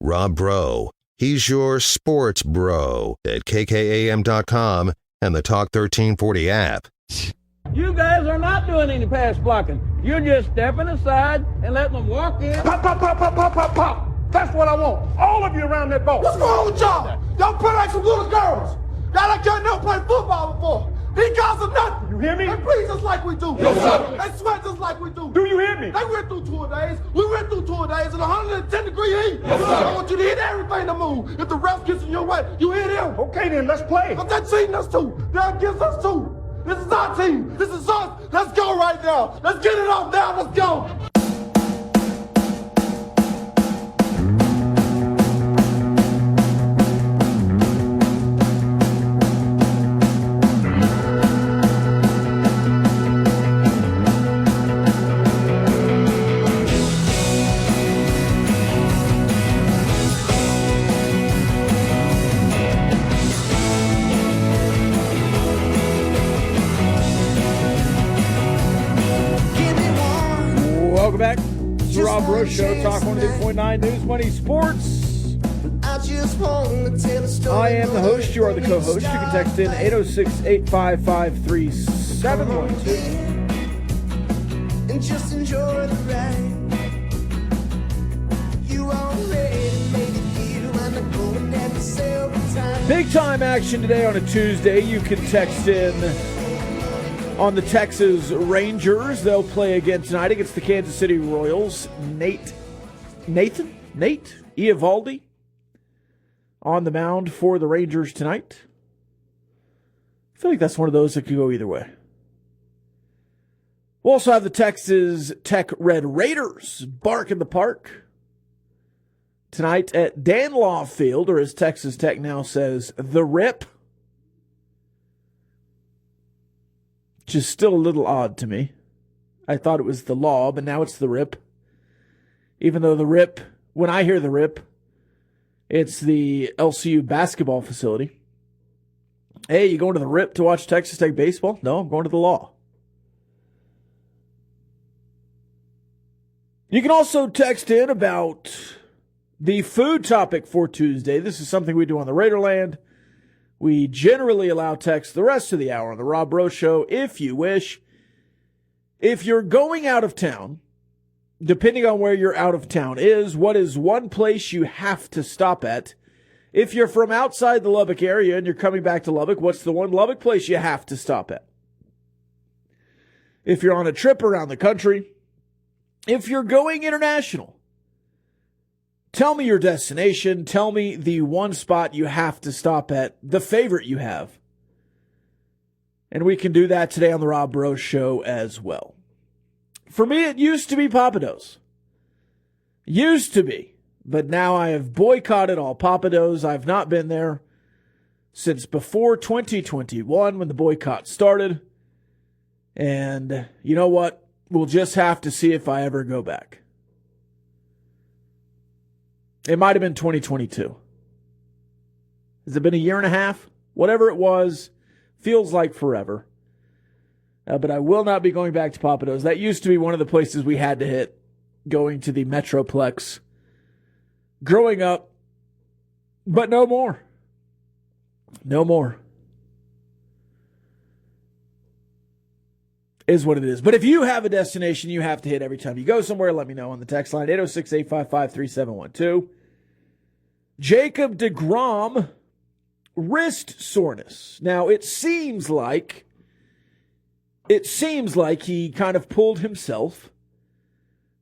Rob Bro. He's your sports bro at kkam.com and the Talk 1340 app. You guys are not doing any pass blocking. You're just stepping aside and letting them walk in. Pop, pop, pop, pop, pop, pop, pop. That's what I want. All of you around that ball. What's wrong with y'all? Y'all play like some little girls. Y'all like y'all never played football before. These guys are nothing. You hear me? They breathe just like we do. Yes, sir. They sweat just like we do. Do you hear me? They went through 2 days. We went through 2 days in 110-degree heat. Yes, sir. I want you to hit everything to move. If the ref gets in your way, you hit him. Okay, then, let's play. But they're cheating us too. They're against us too. This is our team. This is us. Let's go right now. Let's get it off now. Let's go. Welcome back to the Rob Bro Show, Talk 102.9 News Money Sports. I am the host. You are the co-host. You can text in 806-855-3712. And just enjoy the ride. You already made it here, and I'm going down the same time. Big time action today on a Tuesday. You can text in on the Texas Rangers. They'll play again tonight against the Kansas City Royals. Nate Eovaldi on the mound for the Rangers tonight. I feel like that's one of those that could go either way. We'll also have the Texas Tech Red Raiders bark in the park tonight at Danlaw Field, or as Texas Tech now says, the Rip. Which is still a little odd to me. I thought it was the Law, but now it's the Rip. Even though the Rip, when I hear the Rip, it's the LCU basketball facility. Hey, you going to the Rip to watch Texas Tech baseball? No, I'm going to the Law. You can also text in about the food topic for Tuesday. This is something we do on the Raiderland. We generally allow text the rest of the hour on the Rob Bro Show if you wish. If you're going out of town, depending on where your out of town is, what is one place you have to stop at? If you're from outside the Lubbock area and you're coming back to Lubbock, what's the one Lubbock place you have to stop at? If you're on a trip around the country, if you're going international, tell me your destination. Tell me the one spot you have to stop at, the favorite you have. And we can do that today on the Rob Bro Show as well. For me, it used to be Pappadeaux. Used to be. But now I have boycotted all Pappadeaux. I've not been there since before 2021 when the boycott started. And you know what? We'll just have to see if I ever go back. It might have been 2022. Has it been a year and a half? Whatever it was, feels like forever. But I will not be going back to Pappadeaux. That used to be one of the places we had to hit, going to the Metroplex growing up. But no more. No more. Is what it is. But if you have a destination you have to hit every time you go somewhere, let me know on the text line, 806-855-3712. Jacob deGrom, wrist soreness. Now, it seems like he kind of pulled himself.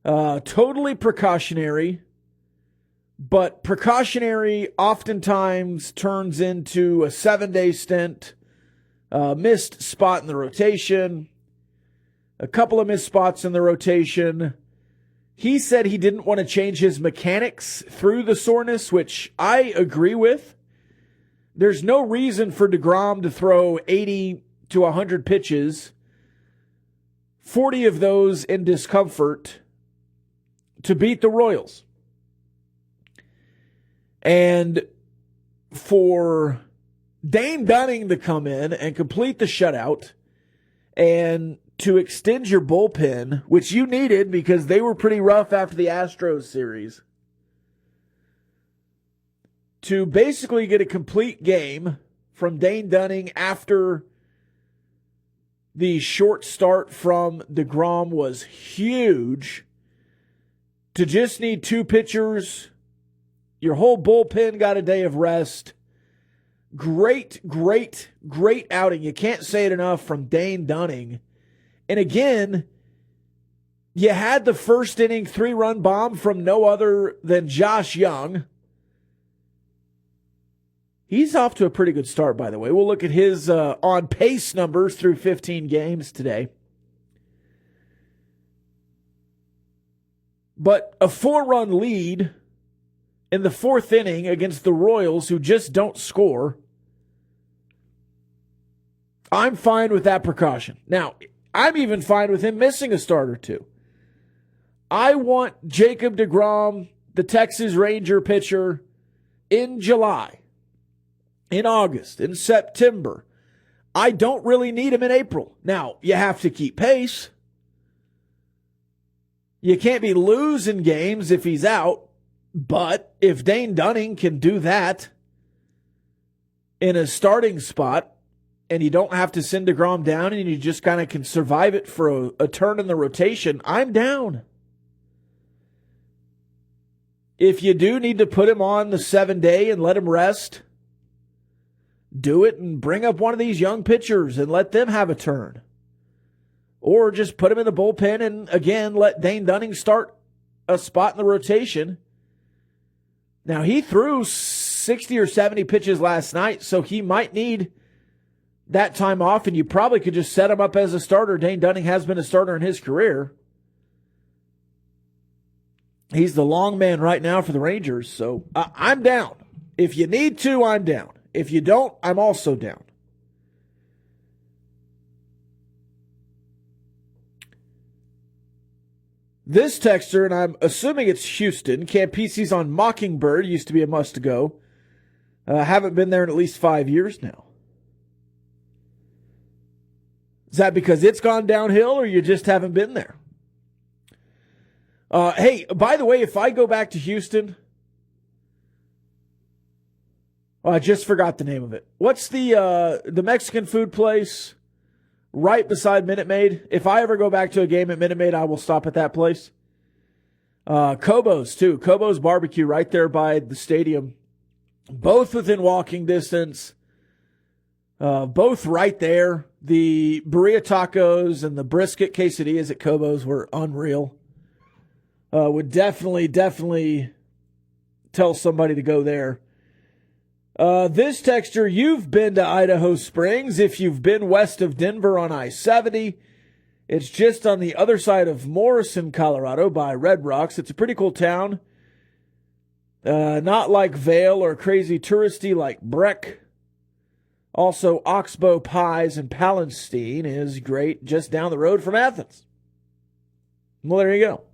Totally precautionary. But precautionary oftentimes turns into a 7-day stint. Missed spot in the rotation. A couple of missed spots in the rotation. He said he didn't want to change his mechanics through the soreness, which I agree with. There's no reason for deGrom to throw 80 to 100 pitches, 40 of those in discomfort, to beat the Royals. And for Dane Dunning to come in and complete the shutout and to extend your bullpen, which you needed because they were pretty rough after the Astros series. to basically get a complete game from Dane Dunning after the short start from DeGrom was huge. To just need 2 pitchers, your whole bullpen got a day of rest. Great outing. You can't say it enough from Dane Dunning. And again, you had the first inning 3-run bomb from no other than Josh Young. He's off to a pretty good start, by the way. We'll look at his on-pace numbers through 15 games today. But a 4-run lead in the 4th inning against the Royals, who just don't score, I'm fine with that precaution. Now, I'm even fine with him missing a start or 2. I want Jacob DeGrom, the Texas Ranger pitcher, in July, in August, in September. I don't really need him in April. Now, you have to keep pace. You can't be losing games if he's out. But if Dane Dunning can do that in a starting spot, and you don't have to send DeGrom down and you just kind of can survive it for a turn in the rotation, I'm down. If you do need to put him on the 7-day and let him rest, do it and bring up one of these young pitchers and let them have a turn. Or just put him in the bullpen and, again, let Dane Dunning start a spot in the rotation. Now, he threw 60 or 70 pitches last night, so he might need that time off, and you probably could just set him up as a starter. Dane Dunning has been a starter in his career. He's the long man right now for the Rangers, so I'm down. If you need to, I'm down. If you don't, I'm also down. This texter, and I'm assuming it's Houston, Campisi's on Mockingbird, used to be a must-go. Haven't been there in at least 5 years now. Is that because it's gone downhill or you just haven't been there? Hey, by the way, if I go back to Houston, I just forgot the name of it. What's the Mexican food place right beside Minute Maid? If I ever go back to a game at Minute Maid, I will stop at that place. Kobo's, too. Kobo's Barbecue right there by the stadium. Both within walking distance. Both right there. The burrito tacos and the brisket quesadillas at Kobo's were unreal. Would definitely tell somebody to go there. This texter, you've been to Idaho Springs. If you've been west of Denver on I-70, it's just on the other side of Morrison, Colorado by Red Rocks. It's a pretty cool town. Not like Vail or crazy touristy like Breck. Also, Oxbow Pies and Palestine is great just down the road from Athens. Well, there you go.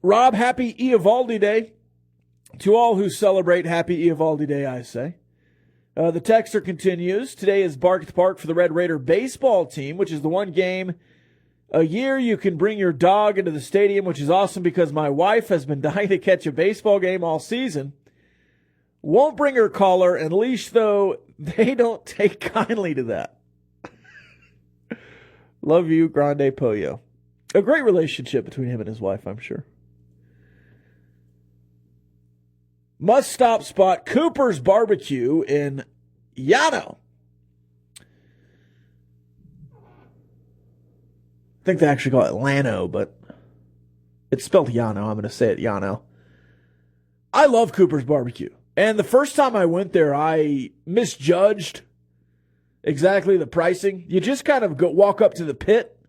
Rob, happy Eovaldi Day. To all who celebrate, happy Eovaldi Day, I say. The texter continues. Today is Bark at the Park for the Red Raider baseball team, which is the one game a year you can bring your dog into the stadium, which is awesome because my wife has been dying to catch a baseball game all season. Won't bring her collar and leash, though. They don't take kindly to that. Love you, Grande Pollo. A great relationship between him and his wife, I'm sure. Must-stop spot, Cooper's Barbecue in Llano. I think they actually call it Llano, but it's spelled Llano. I'm going to say it Llano. I love Cooper's Barbecue. And the first time I went there, I misjudged exactly the pricing. You just kind of walk up to the pit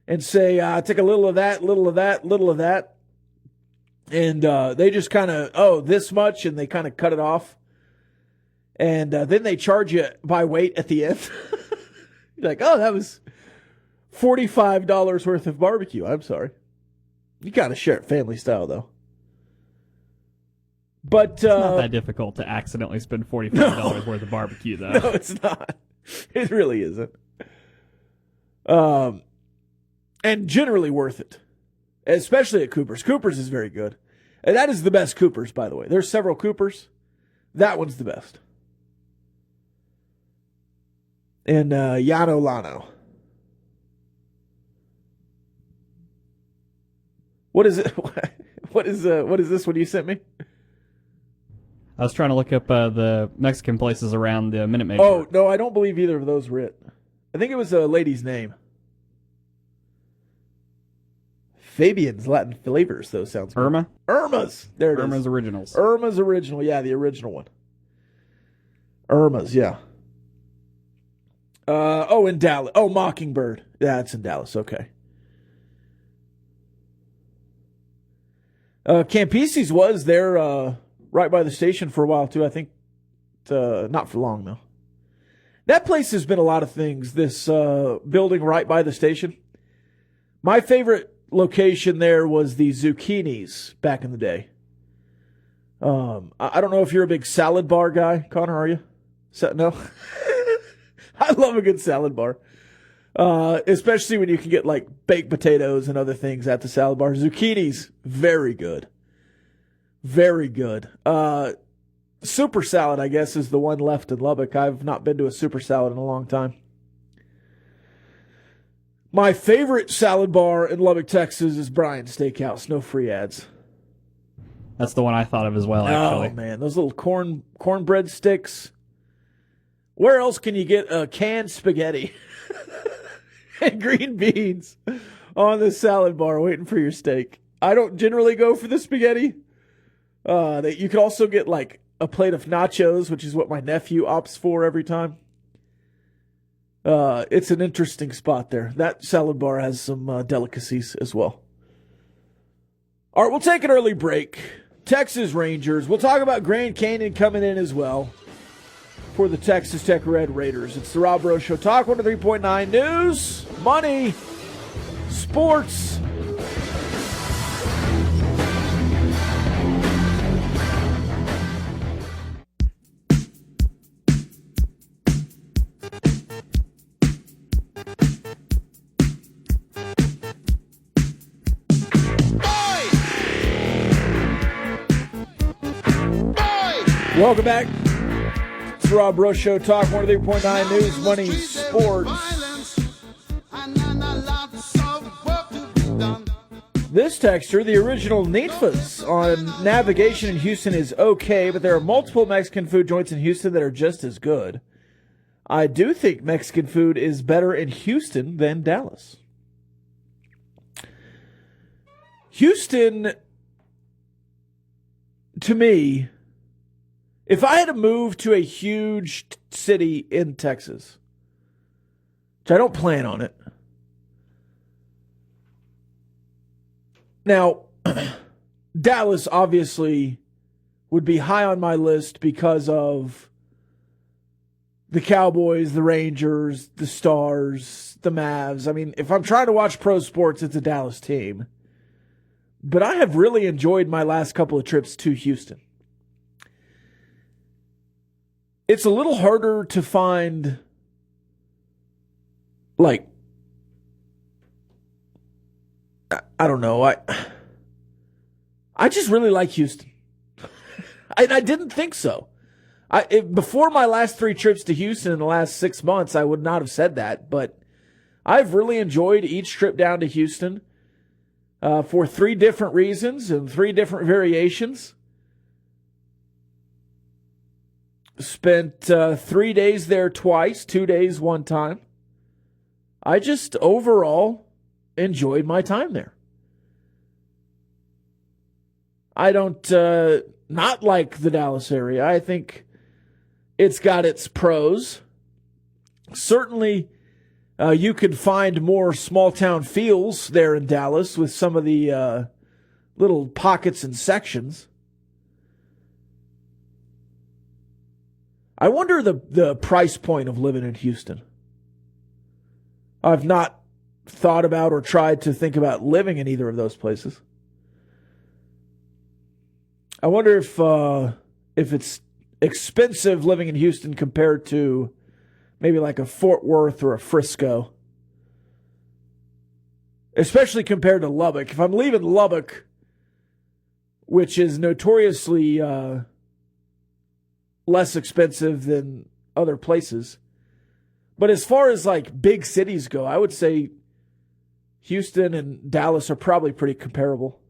and say, take a little of that, little of that, little of that. And they just kind of, this much, and they kind of cut it off. And then they charge you by weight at the end. You're like, that was $45 worth of barbecue. I'm sorry. You got to share it family style, though. But it's not that difficult to accidentally spend $45 worth of barbecue, though. No, it's not. It really isn't. And generally worth it. Especially at Cooper's. Cooper's is very good. And that is the best Coopers, by the way. There's several Coopers. That one's the best. And Yano Lano. What is it? What is this one you sent me? I was trying to look up the Mexican places around the Minute Maid. Oh, no, I don't believe either of those were it. I think it was a lady's name. Fabian's Latin Flavors, though, sounds good. Irma? Irma's. There it is. Irma's Originals. Irma's Original. Yeah, the original one. Irma's, yeah. In Dallas. Oh, Mockingbird. Yeah, it's in Dallas. Okay. Campese's was there right by the station for a while, too. I think not for long, though. That place has been a lot of things, this building right by the station. My favorite location there was the Zucchinis back in the day. I don't know if you're a big salad bar guy, Connor, are you? No? I love a good salad bar. Especially when you can get like baked potatoes and other things at the salad bar. Zucchinis, very good. Very good. Super Salad, I guess, is the one left in Lubbock. I've not been to a Super Salad in a long time. My favorite salad bar in Lubbock, Texas is Brian's Steakhouse. No free ads. That's the one I thought of as well, actually. Oh, man. Those little cornbread sticks. Where else can you get canned spaghetti and green beans on the salad bar waiting for your steak? I don't generally go for the spaghetti. You could also get like a plate of nachos, which is what my nephew opts for every time. It's an interesting spot there. That salad bar has some delicacies as well. All right, we'll take an early break. Texas Rangers. We'll talk about Grand Canyon coming in as well for the Texas Tech Red Raiders. It's the Rob Rose Show. Talk 103.9 News, Money, Sports. Welcome back. It's the Rob Rose Show. Talk 103.9 News, Money, Sports. This texture, the original Neatfas on navigation in Houston is okay, but there are multiple Mexican food joints in Houston that are just as good. I do think Mexican food is better in Houston than Dallas. Houston, to me, if I had to move to a huge city in Texas, which I don't plan on it. Now, Dallas obviously would be high on my list because of the Cowboys, the Rangers, the Stars, the Mavs. I mean, if I'm trying to watch pro sports, it's a Dallas team. But I have really enjoyed my last couple of trips to Houston. It's a little harder to find, like, I don't know. I just really like Houston. I didn't think so. Before my last 3 trips to Houston in the last 6 months, I would not have said that. But I've really enjoyed each trip down to Houston for 3 different reasons and 3 different variations. Spent 3 days there twice, 2 days one time. I just overall enjoyed my time there. I don't not like the Dallas area. I think it's got its pros. Certainly, you could find more small town feels there in Dallas with some of the little pockets and sections. I wonder the price point of living in Houston. I've not thought about or tried to think about living in either of those places. I wonder if it's expensive living in Houston compared to maybe like a Fort Worth or a Frisco. Especially compared to Lubbock. If I'm leaving Lubbock, which is notoriously less expensive than other places. But as far as like big cities go, I would say Houston and Dallas are probably pretty comparable.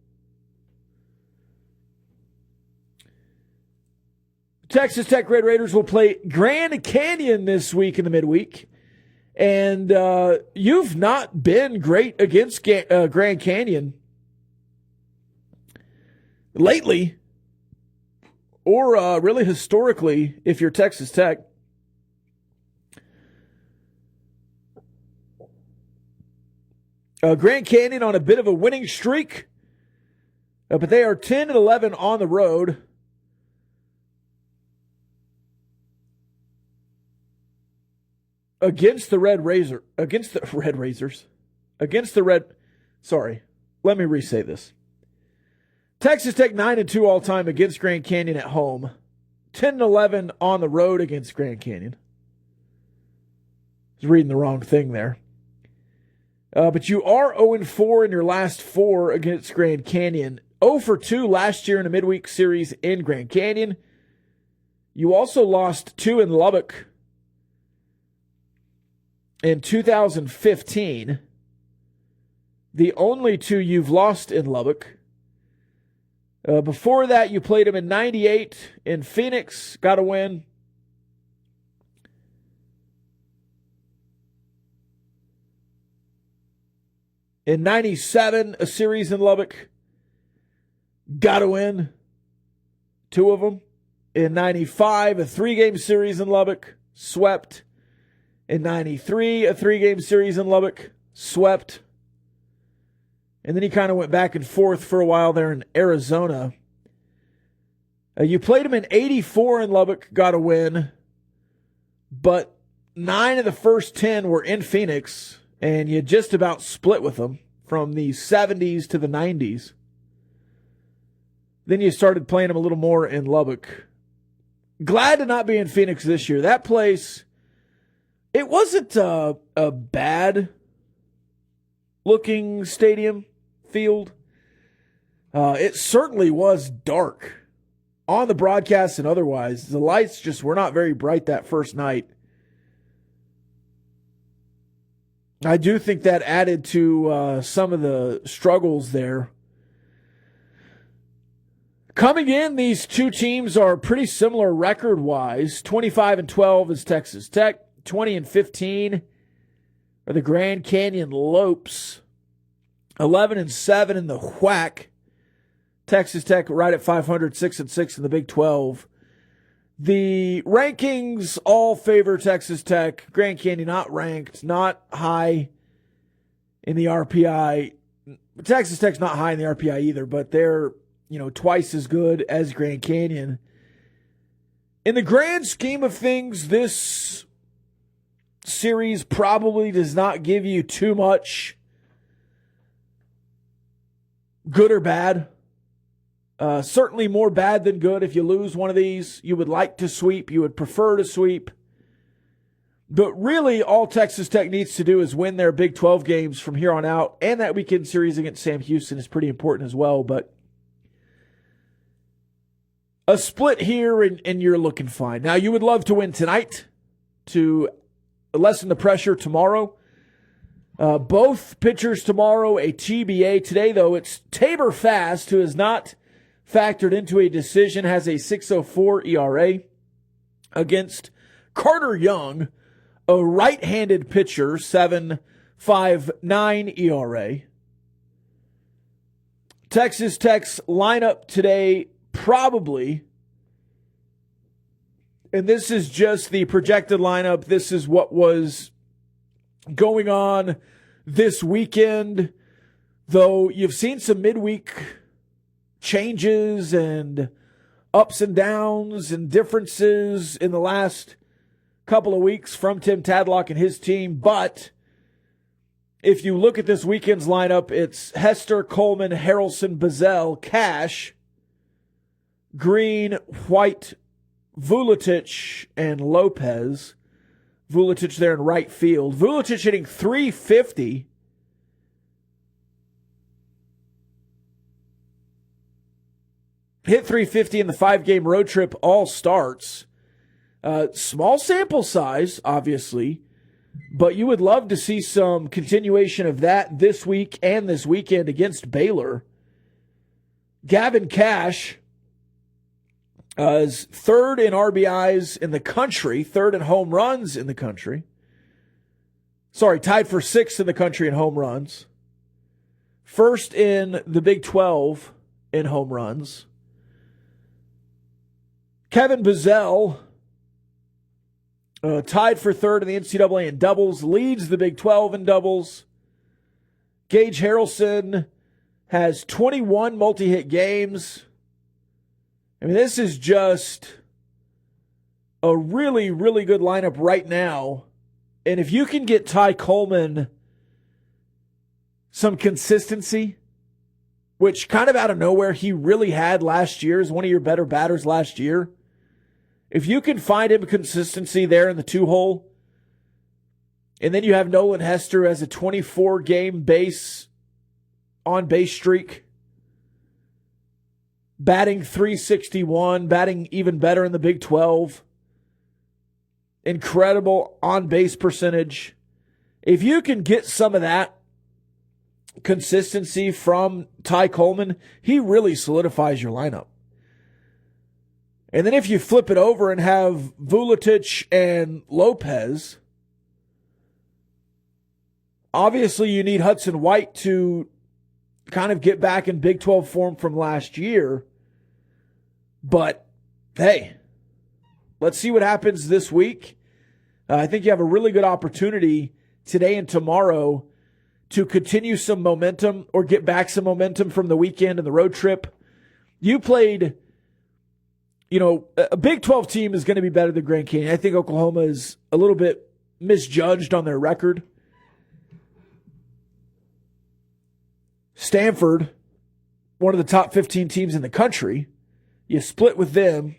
Texas Tech Red Raiders will play Grand Canyon this week in the midweek. And you've not been great against Grand Canyon lately, or really historically, if you're Texas Tech. Grand Canyon on a bit of a winning streak, but they are 10-11 on the road. Against the Red Razors. Sorry, let me re-say this. Texas Tech 9-2 all time against Grand Canyon at home. 10-11 on the road against Grand Canyon. I was reading the wrong thing there. But you are 0-4 in your last 4 against Grand Canyon. 0-2 last year in a midweek series in Grand Canyon. You also lost 2 in Lubbock in 2015. The only 2 you've lost in Lubbock. Before that, you played them in 98 in Phoenix. Got a win. In 97, a series in Lubbock. Got to win. 2 of them. In 95, a 3-game series in Lubbock. Swept. In 93, a 3-game series in Lubbock. Swept. And then he kind of went back and forth for a while there in Arizona. You played him in 84 in Lubbock. Got a win. But 9 of the first 10 were in Phoenix. And you just about split with them from the 70s to the 90s. Then you started playing them a little more in Lubbock. Glad to not be in Phoenix this year. That place, it wasn't a bad looking stadium field. It certainly was dark on the broadcast and otherwise. The lights just were not very bright that first night. I do think that added to some of the struggles there. Coming in, these 2 teams are pretty similar record-wise. 25-12 is Texas Tech. 20-15 are the Grand Canyon Lopes. 11-7 in the WHAC. Texas Tech right at 500, 6-6 in the Big 12. The rankings all favor Texas Tech. Grand Canyon not ranked, not high in the RPI. Texas Tech's not high in the RPI either, but they're, twice as good as Grand Canyon. In the grand scheme of things, this series probably does not give you too much good or bad. Certainly more bad than good. If you lose one of these, you would like to sweep. You would prefer to sweep. But really, all Texas Tech needs to do is win their Big 12 games from here on out. And that weekend series against Sam Houston is pretty important as well. But a split here, and you're looking fine. Now, you would love to win tonight to lessen the pressure tomorrow. Both pitchers tomorrow, a TBA. Today, though, it's Tabor Fast, who is not factored into a decision, has a 6.04 ERA against Carter Young, a right-handed pitcher, 7.59 ERA. Texas Tech's lineup today probably, and this is just the projected lineup, this is what was going on this weekend, though you've seen some midweek changes and ups and downs and differences in the last couple of weeks from Tim Tadlock and his team. But if you look at this weekend's lineup, it's Hester, Coleman, Harrelson, Bazell, Cash, Green, White, Vuletic, and Lopez. Vuletic there in right field. Vuletic hitting .350. hit 350 in the 5-game road trip all starts. Small sample size, obviously, but you would love to see some continuation of that this week and this weekend against Baylor. Gavin Cash is third in RBIs in the country, third in home runs in the country. Sorry, tied for sixth in the country in home runs. First in the Big 12 in home runs. Kevin Bazell, tied for third in the NCAA in doubles, leads the Big 12 in doubles. Gage Harrelson has 21 multi-hit games. I mean, this is just a really, really good lineup right now. And if you can get Ty Coleman some consistency, which kind of out of nowhere he really had last year as one of your better batters last year, if you can find him consistency there in the 2-hole, and then you have Nolan Hester as a 24-game on-base streak, batting .361, batting even better in the Big 12, incredible on-base percentage. If you can get some of that consistency from Ty Coleman, he really solidifies your lineup. And then if you flip it over and have Vuletic and Lopez, obviously you need Hudson White to kind of get back in Big 12 form from last year. But, hey, let's see what happens this week. I think you have a really good opportunity today and tomorrow to continue some momentum or get back some momentum from the weekend and the road trip. You played, a Big 12 team is going to be better than Grand Canyon. I think Oklahoma is a little bit misjudged on their record. Stanford, one of the top 15 teams in the country, you split with them.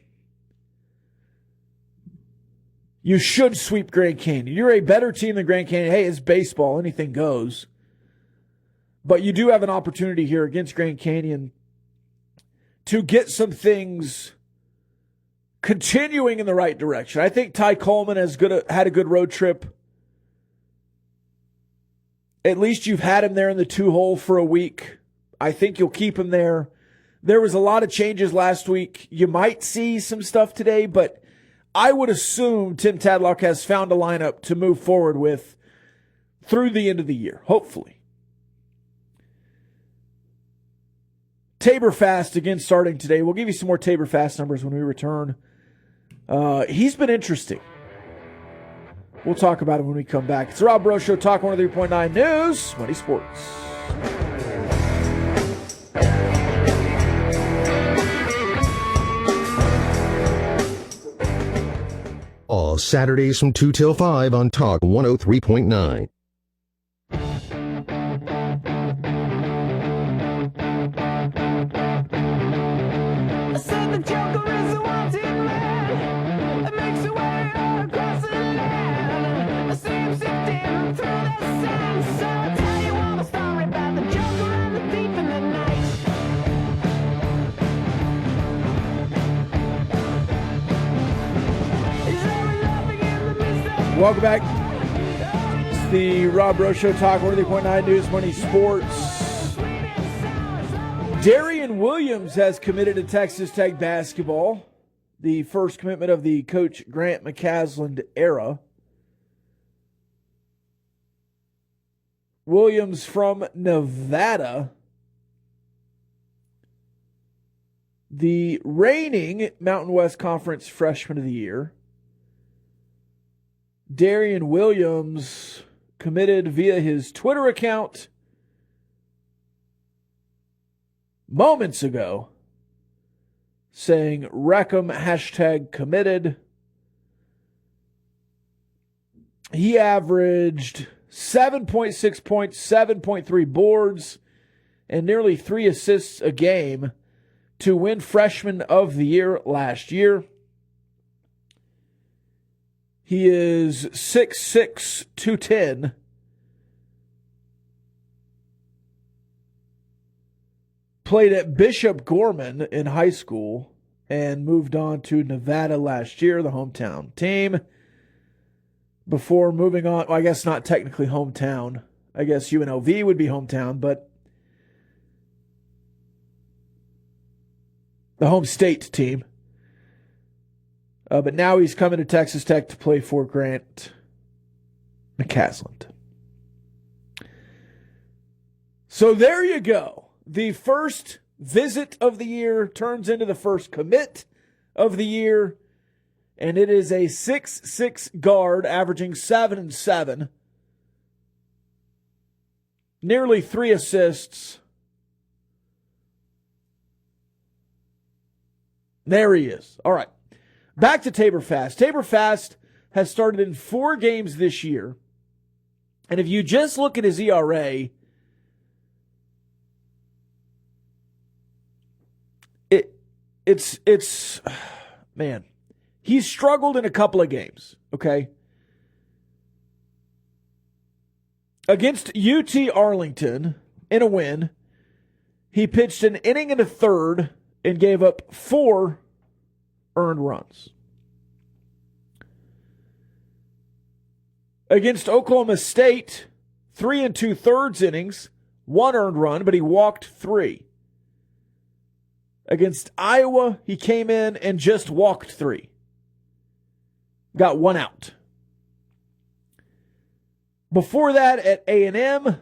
You should sweep Grand Canyon. You're a better team than Grand Canyon. Hey, it's baseball. Anything goes. But you do have an opportunity here against Grand Canyon to get some things continuing in the right direction. I think Ty Coleman had a good road trip. At least you've had him there in the 2-hole for a week. I think you'll keep him there. There was a lot of changes last week. You might see some stuff today, but I would assume Tim Tadlock has found a lineup to move forward with through the end of the year, hopefully. Tabor Fast again starting today. We'll give you some more Tabor Fast numbers when we return. He's been interesting. We'll talk about it when we come back. It's the Rob Breaux Show, Talk 103.9 News, Money Sports. All Saturdays from 2 till 5 on Talk 103.9. I said the Joker is a wanted man that makes a way across the land. I see him sifting through the sand, so I'll tell you all the story about the Joker and the thief in the night. Is there a loving in the midst of Welcome back. It's the Rob Breaux Show, Talk 103.9 News, Money Sports. Darian Williams has committed to Texas Tech basketball, the first commitment of the Coach Grant McCasland era. Williams from Nevada, the reigning Mountain West Conference Freshman of the Year. Darian Williams committed via his Twitter account moments ago, saying Wreckham #committed. He averaged 7.6 points, 7.3 boards, and nearly 3 assists a game to win Freshman of the Year last year. He is 6'6", 210. played at Bishop Gorman in high school and moved on to Nevada last year, the hometown team, before moving on. Well, I guess not technically hometown. I guess UNLV would be hometown, but the home state team. But now he's coming to Texas Tech to play for Grant McCasland. So there you go. The first visit of the year turns into the first commit of the year, and it is a 6'6" guard averaging 7 and 7. Nearly 3 assists. There he is. All right. Back to Tabor Fast. Tabor Fast has started in 4 games this year. And if you just look at his ERA, it's man, he's struggled in a couple of games, okay? Against UT Arlington in a win, he pitched an inning and a third and gave up 4 earned runs. Against Oklahoma State, 3 2/3 innings, 1 earned run, but he walked 3. Against Iowa, he came in and just walked 3. Got 1 out. Before that, at A&M,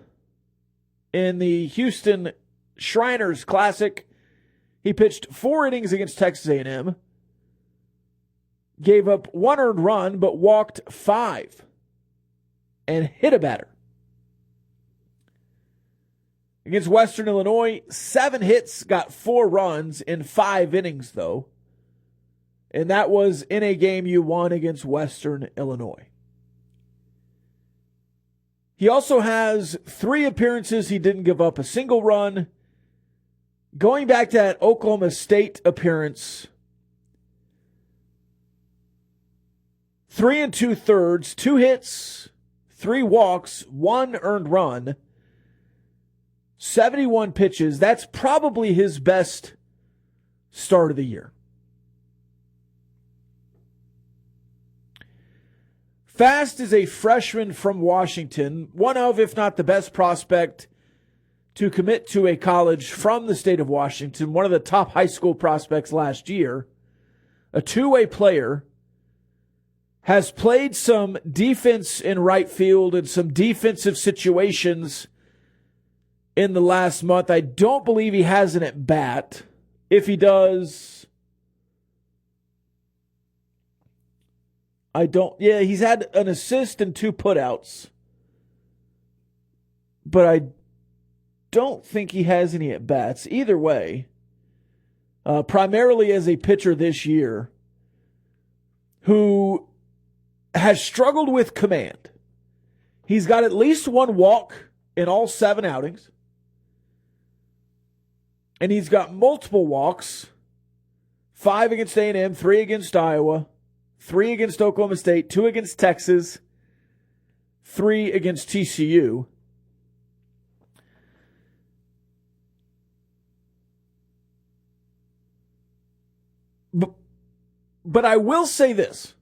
in the Houston Shriners Classic, he pitched 4 innings against Texas A&M, gave up 1 earned run, but walked 5 and hit a batter. Against Western Illinois, 7 hits, got 4 runs in 5 innings, though. And that was in a game you won against Western Illinois. He also has 3 appearances he didn't give up a single run. Going back to that Oklahoma State appearance, 3 2/3, 2 hits, 3 walks, 1 earned run, 71 pitches. That's probably his best start of the year. Fast is a freshman from Washington, one of, if not the best prospect to commit to a college from the state of Washington, one of the top high school prospects last year, a two-way player, has played some defense in right field and some defensive situations in the last month. I don't believe he has an at-bat. If he does, he's had an assist and 2 putouts. But I don't think he has any at-bats. Either way, primarily as a pitcher this year, who has struggled with command. He's got at least 1 walk in all 7 outings. And he's got multiple walks, 5 against A&M, 3 against Iowa, 3 against Oklahoma State, 2 against Texas, 3 against TCU. But I will say this.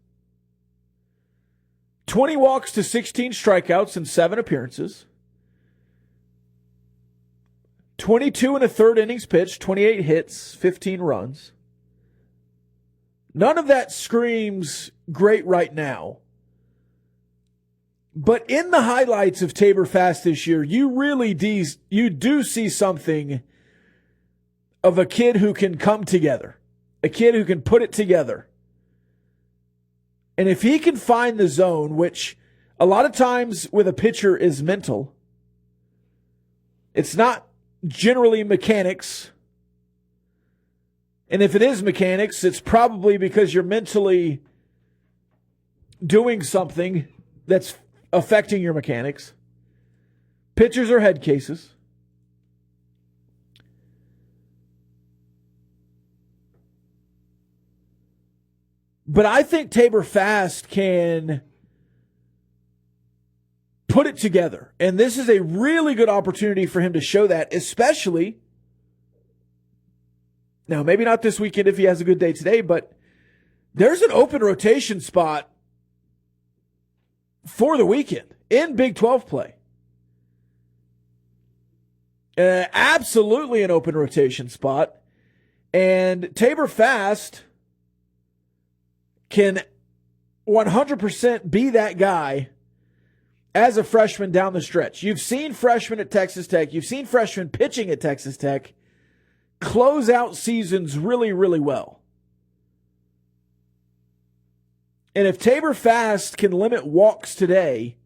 20 walks to 16 strikeouts in 7 appearances. 22 1/3 innings pitched, 28 hits, 15 runs. None of that screams great right now. But in the highlights of Tabor Fast this year, you do see something of a kid who can come together, a kid who can put it together. And if he can find the zone, which a lot of times with a pitcher is mental, it's not generally mechanics. And if it is mechanics, it's probably because you're mentally doing something that's affecting your mechanics. Pitchers are head cases. But I think Tabor Fast can put it together. And this is a really good opportunity for him to show that, especially Now, maybe not this weekend if he has a good day today, but there's an open rotation spot for the weekend in Big 12 play. Absolutely an open rotation spot. And Tabor Fast can 100% be that guy as a freshman down the stretch. You've seen freshmen at Texas Tech. You've seen freshmen pitching at Texas Tech close out seasons really, really well. And if Tabor Fast can limit walks today,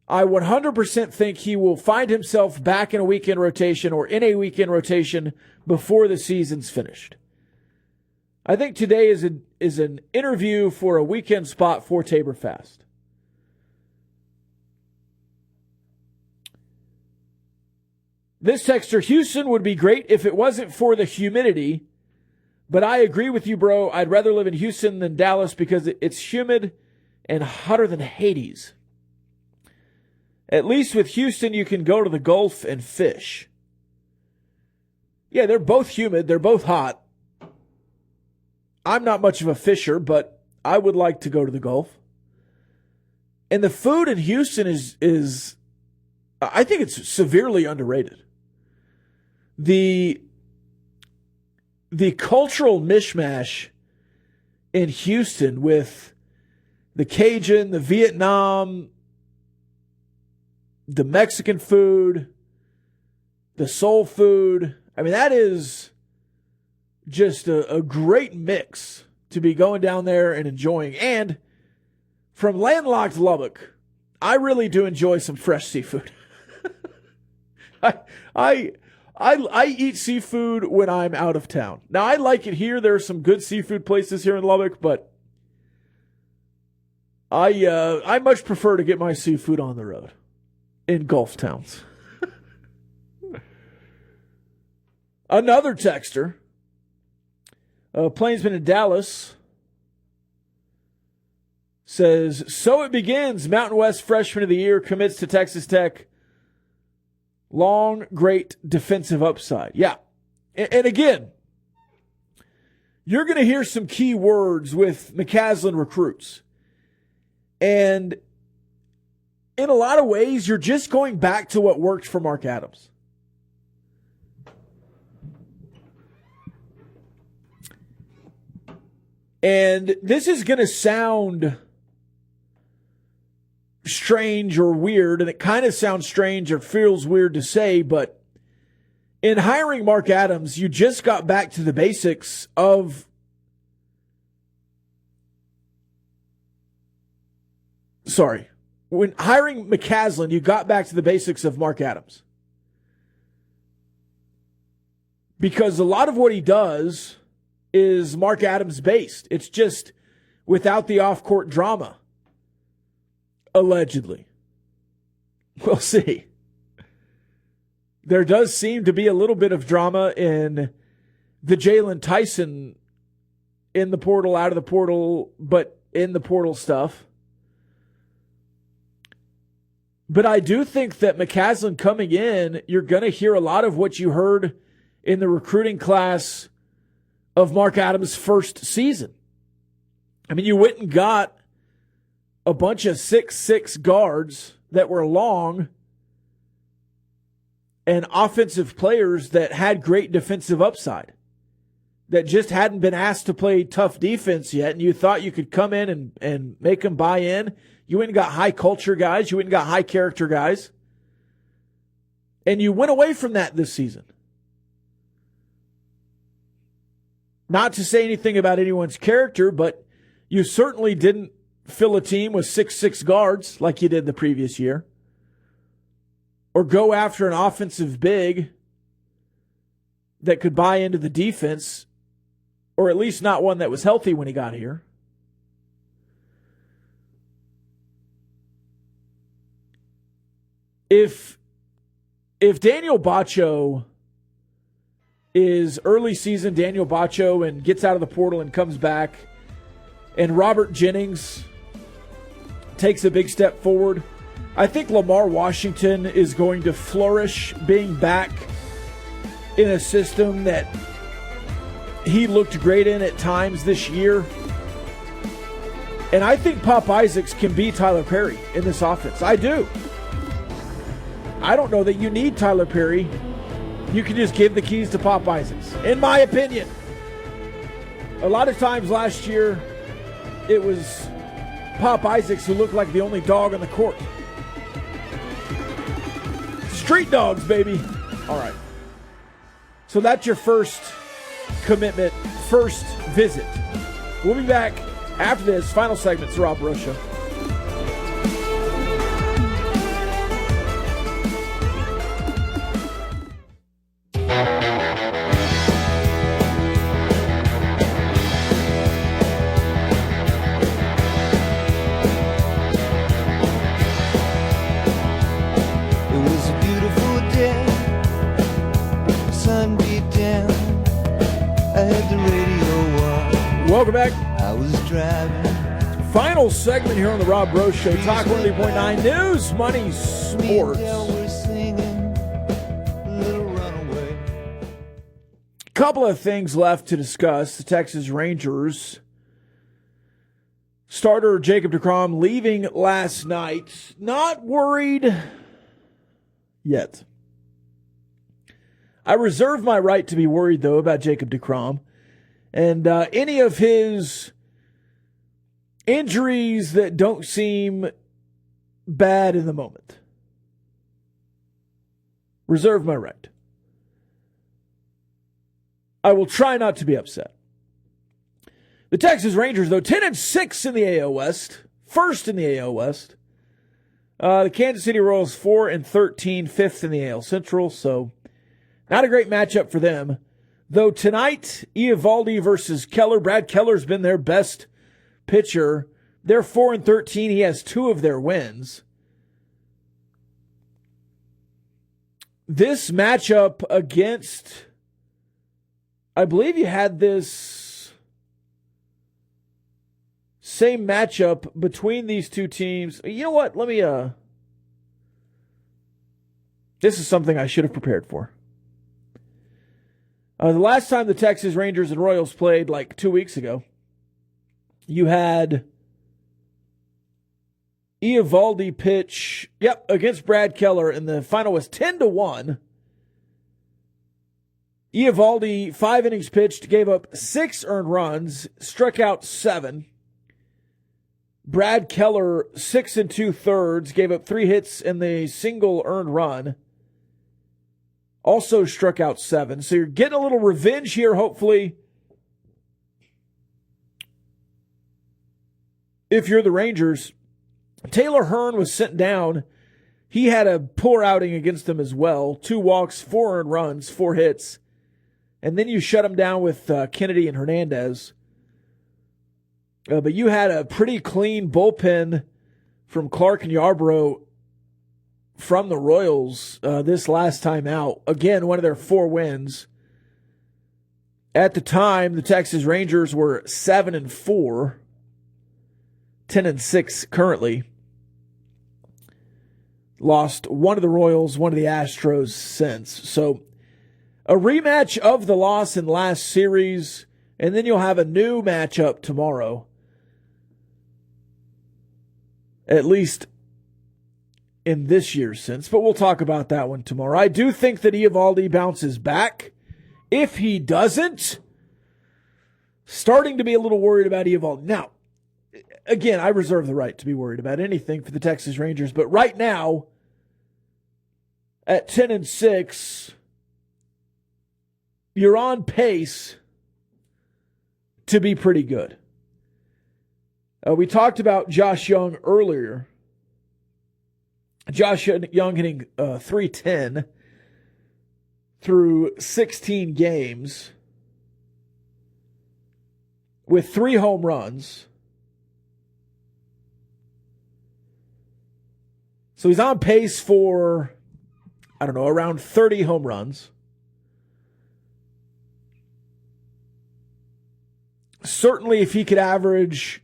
I 100% think he will find himself back in a weekend rotation or in a weekend rotation before the season's finished. I think today is an interview for a weekend spot for Tabor Fast. This texter, Houston would be great if it wasn't for the humidity, but I agree with you, bro. I'd rather live in Houston than Dallas because it's humid and hotter than Hades. At least with Houston, you can go to the Gulf and fish. Yeah, they're both humid. They're both hot. I'm not much of a fisher, but I would like to go to the Gulf. And the food in Houston is I think it's severely underrated. The cultural mishmash in Houston with the Cajun, the Vietnam, the Mexican food, the soul food. I mean, that is just a great mix to be going down there and enjoying. And from landlocked Lubbock, I really do enjoy some fresh seafood. I eat seafood when I'm out of town. Now, I like it here. There are some good seafood places here in Lubbock, but I much prefer to get my seafood on the road in Gulf towns. Another texter, Plainsman in Dallas, says, so it begins. Mountain West Freshman of the Year commits to Texas Tech. Long, great defensive upside. Yeah. And again, you're going to hear some key words with McCaslin recruits. And in a lot of ways, you're just going back to what worked for Mark Adams. And this is going to sound strange or weird, and it kind of sounds strange or feels weird to say, but in hiring Mark Adams, you just got back to the basics of when hiring McCaslin, you got back to the basics of Mark Adams. Because a lot of what he does is Mark Adams based. It's just without the off-court drama. Allegedly. We'll see. There does seem to be a little bit of drama in the Jalen Tyson in the portal, out of the portal, but in the portal stuff. But I do think that McCaslin coming in, you're going to hear a lot of what you heard in the recruiting class of Mark Adams' first season. I mean, you went and got a bunch of 6'6" guards that were long and offensive players that had great defensive upside that just hadn't been asked to play tough defense yet, and you thought you could come in and make them buy in. You went and got high culture guys. You went and got high character guys. And you went away from that this season. Not to say anything about anyone's character, but you certainly didn't fill a team with 6'6" guards like you did the previous year. Or go after an offensive big that could buy into the defense, or at least not one that was healthy when he got here. If Daniel Bacho is early season Daniel Bacho and gets out of the portal and comes back, and Robert Jennings takes a big step forward, I think Lamar Washington is going to flourish being back in a system that he looked great in at times this year. And I think Pop Isaacs can be Tyler Perry in this offense. I do. I don't know that you need Tyler Perry. You can just give the keys to Pop Isaacs, in my opinion. A lot of times last year, it was Pop Isaacs who looked like the only dog on the court. Street dogs, baby. All right. So that's your first commitment, first visit. We'll be back after this final segment. It's the Rob Rose Show. Welcome back. I was driving. Final segment here on the Rob Rose Show. Talk 103.9 News, Money, Sports. Couple of things left to discuss. The Texas Rangers starter Jacob deGrom leaving last night. Not worried yet. I reserve my right to be worried, though, about Jacob deGrom. And any of his injuries that don't seem bad in the moment. Reserve my right. I will try not to be upset. The Texas Rangers, though, 10-6 in the AL West. First in the AL West. The Kansas City Royals 4-13, fifth in the AL Central. So not a great matchup for them. Though tonight, Eovaldi versus Keller. Brad Keller's been their best pitcher. They're 4-13. He has 2 of their wins. This matchup against, I believe you had this same matchup between these two teams. You know what? Let me, this is something I should have prepared for. The last time the Texas Rangers and Royals played, like 2 weeks ago, you had Eovaldi pitch, against Brad Keller, and the final was 10-1. Eovaldi, 5 innings pitched, gave up 6 earned runs, struck out 7. Brad Keller, 6 2/3, gave up 3 hits and the single earned run. Also struck out 7. So you're getting a little revenge here, hopefully. If you're the Rangers. Taylor Hearn was sent down. He had a poor outing against them as well. 2 walks, 4 earned runs, 4 hits. And then you shut him down with Kennedy and Hernandez. But you had a pretty clean bullpen from Clark and Yarbrough from the Royals this last time out. Again, one of their 4 wins. At the time, the Texas Rangers were 7-4, 10-6 currently. Lost one of the Royals, one of the Astros since. So a rematch of the loss in last series, and then you'll have a new matchup tomorrow. At least in this year's sense, but we'll talk about that one tomorrow. I do think that Eovaldi bounces back. If he doesn't, starting to be a little worried about Eovaldi. Now, again, I reserve the right to be worried about anything for the Texas Rangers, but right now, at 10-6, you're on pace to be pretty good. We talked about Josh Young earlier. Josh Young hitting .310 through 16 games with 3 home runs. So he's on pace for, around 30 home runs. Certainly if he could average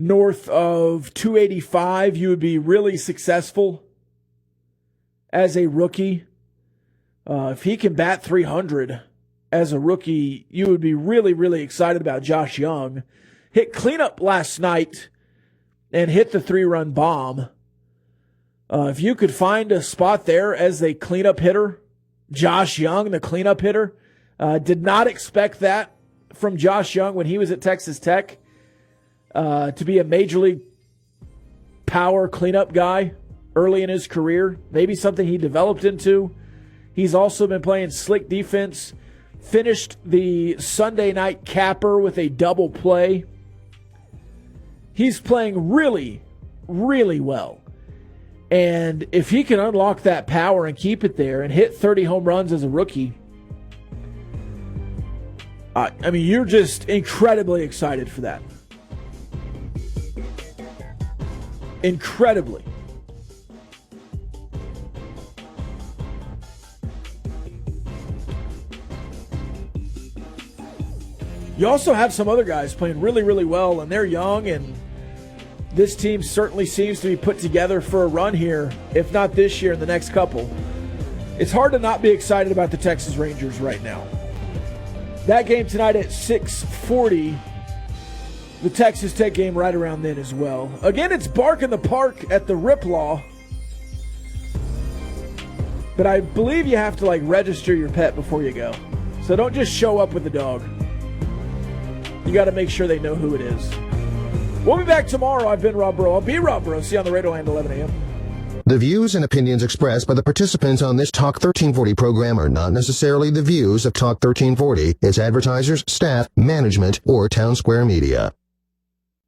north of 285, you would be really successful as a rookie. If he can bat 300, as a rookie you would be really, really excited about Josh Young. Hit cleanup last night and hit the 3-run bomb. If you could find a spot there as a cleanup hitter, Josh Young, the cleanup hitter, did not expect that from Josh Young when he was at Texas Tech, to be a major league power cleanup guy early in his career. Maybe something he developed into. He's also been playing slick defense. Finished the Sunday night capper with a double play. He's playing really, really well. And if he can unlock that power and keep it there and hit 30 home runs as a rookie, I mean, you're just incredibly excited for that. Incredibly. You also have some other guys playing really, really well, and they're young, and this team certainly seems to be put together for a run here, if not this year, in the next couple. It's hard to not be excited about the Texas Rangers right now. That game tonight at 6:40, the Texas Tech game right around then as well. Again, it's Bark in the Park at the Riplaw. But I believe you have to register your pet before you go. So don't just show up with the dog. You got to make sure they know who it is. We'll be back tomorrow. I've been Rob Burrow. I'll be Rob Burrow. See you on the radio at 11 a.m. The views and opinions expressed by the participants on this Talk 1340 program are not necessarily the views of Talk 1340, its advertisers, staff, management, or Town Square Media.